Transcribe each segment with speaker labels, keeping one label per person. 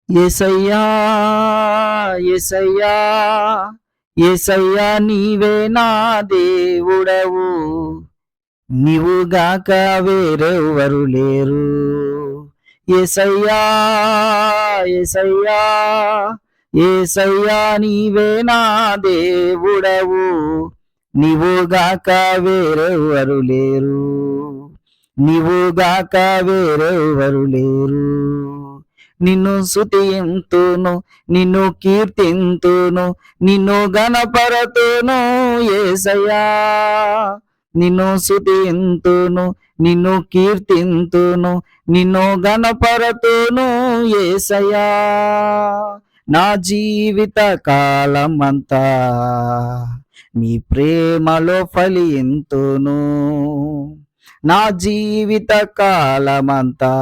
Speaker 1: యేసయ్యా యేసయ్యా యేసయ్యా నీవే నా దేవుడవు, నీవుగాక వేరెవ్వరు లేరు. యేసయ్యా యేసయ్యా యేసయ్యా నీవే నా దేవుడవు, నీవుగాక వేరెవ్వరు లేరు. నీవుగాక వేరెవ్వరు లేరు. నిన్ను స్తుతింతును, నిన్ను కీర్తింతును, నిన్ను గణపరతును యేసయ్యా. నిన్ను స్తుతింతును, నిన్ను కీర్తింతును, నిన్ను గణపరతును యేసయ్యా. నా జీవిత కాలమంతా నీ ప్రేమలో ఫలింతును. నా జీవిత కాలమంతా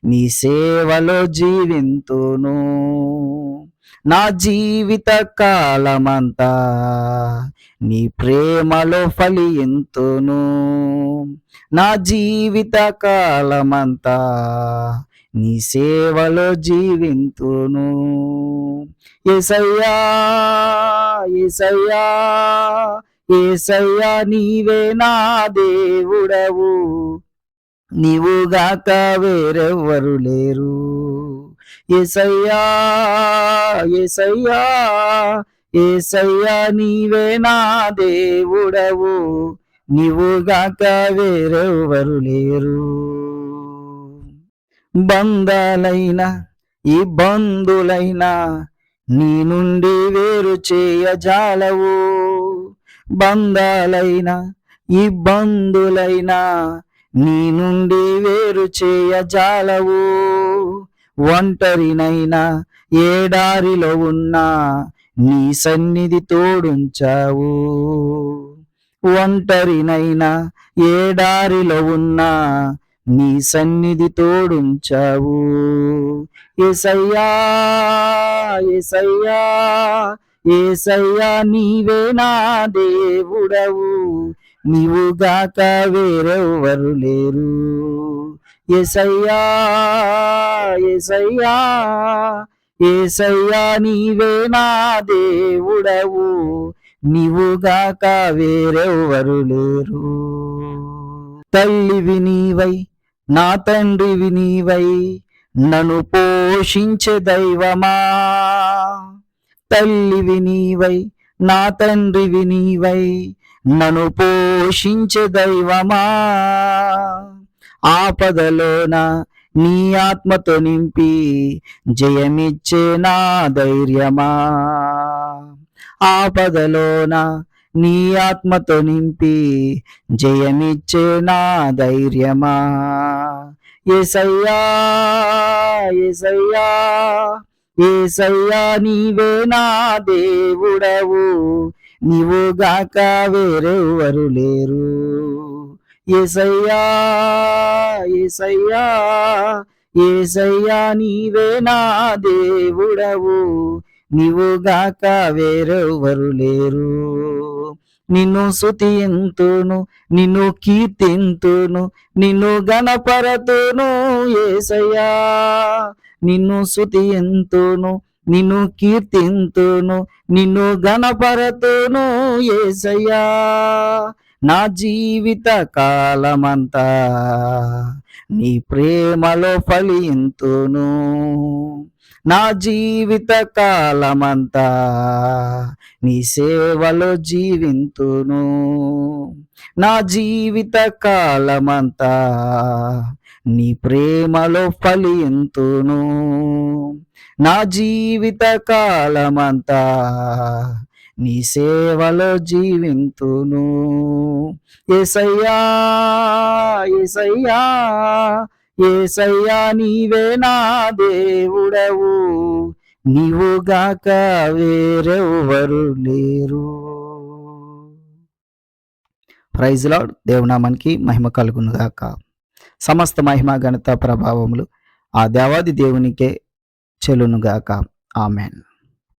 Speaker 1: నీ సేవలో జీవింతును. నా జీవిత కాలమంతా నీ ప్రేమలో ఫలింతును. నా జీవిత కాలమంతా నీ సేవలో జీవింతును. యేసయ్యా యేసయ్యా యేసయ్యా నీవే నా దేవుడవు, నీవుగాక వేరెవ్వరు లేరు. యేసయ్యా యేసయ్యా యేసయ్యా నీవే నా దేవుడవు, నీవుగాక వేరెవ్వరు లేరు. బంధాలైన ఈ బంధులైనా నీ నుండి వేరు చేయజాలవు. బంధాలైన ఈ బంధులైనా నీ నుండి వేరు చేయజాలవు. ఒంటరినైనా ఏడారిలో ఉన్నా నీ సన్నిధి తోడుంచావు. ఒంటరినైనా ఏడారిలో ఉన్నా నీ సన్నిధి తోడుంచావు. యేసయ్యా యేసయ్యా యేసయ్యా నీవే నా దేవుడవు, నీవుగాక వేరెవ్వరు లేరు. యేసయ్యా యేసయ్యా యేసయ్యా నీవే నా దేవుడవు, నీవుగాక వేరెవ్వరు లేరు. తల్లివి నీవై నా తండ్రివి నీవై నన్ను పోషించే దైవమా. తల్లివి నీవై నా తండ్రివి నీవై నన్ను పోషించే దైవమా. ఆపదలోన నీ ఆత్మతో నింపి జయమిచ్చే నా ధైర్యమా. ఆపదలోన నీ ఆత్మతో నింపి జయమిచ్చే నా ధైర్యమా. యేసయ్యా యేసయ్యా యేసయ్యా నీవే నా దేవుడవు, నీవుగాక వేరెవ్వరు లేరు. యేసయ్యా యేసయ్యా యేసయ్యా నీవే నా దేవుడవు, నీవుగాక వేరెవ్వరు లేరు. నిన్ను స్తుతింతును, నిన్ను కీర్తింతును, నిన్ను గణపరతును యేసయ్యా. నిన్ను స్తుతింతును, నిన్ను కీర్తింతును, నిన్ను గణపరతును యేసయ్యా. నా జీవిత కాలమంతా నీ ప్రేమలో ఫలింతును. నా జీవిత కాలమంతా నీ సేవలో జీవింతును. నా జీవిత కాలమంతా నీ ప్రేమలో ఫలింతును. నా జీవిత కాలమంతా నీ సేవలో జీవింతును. యేసయ్యా యేసయ్యా యేసయ్యా నీవే నా దేవుడవు, నీవుగాక వేరెవ్వరు లేరు. Praise lord. దేవునామానికి మహిమ కలుగును గాక. సమస్త మహిమ ఘనత ప్రభావములు ఆ దేవాది దేవునికే చెలును గాక. ఆమెన్.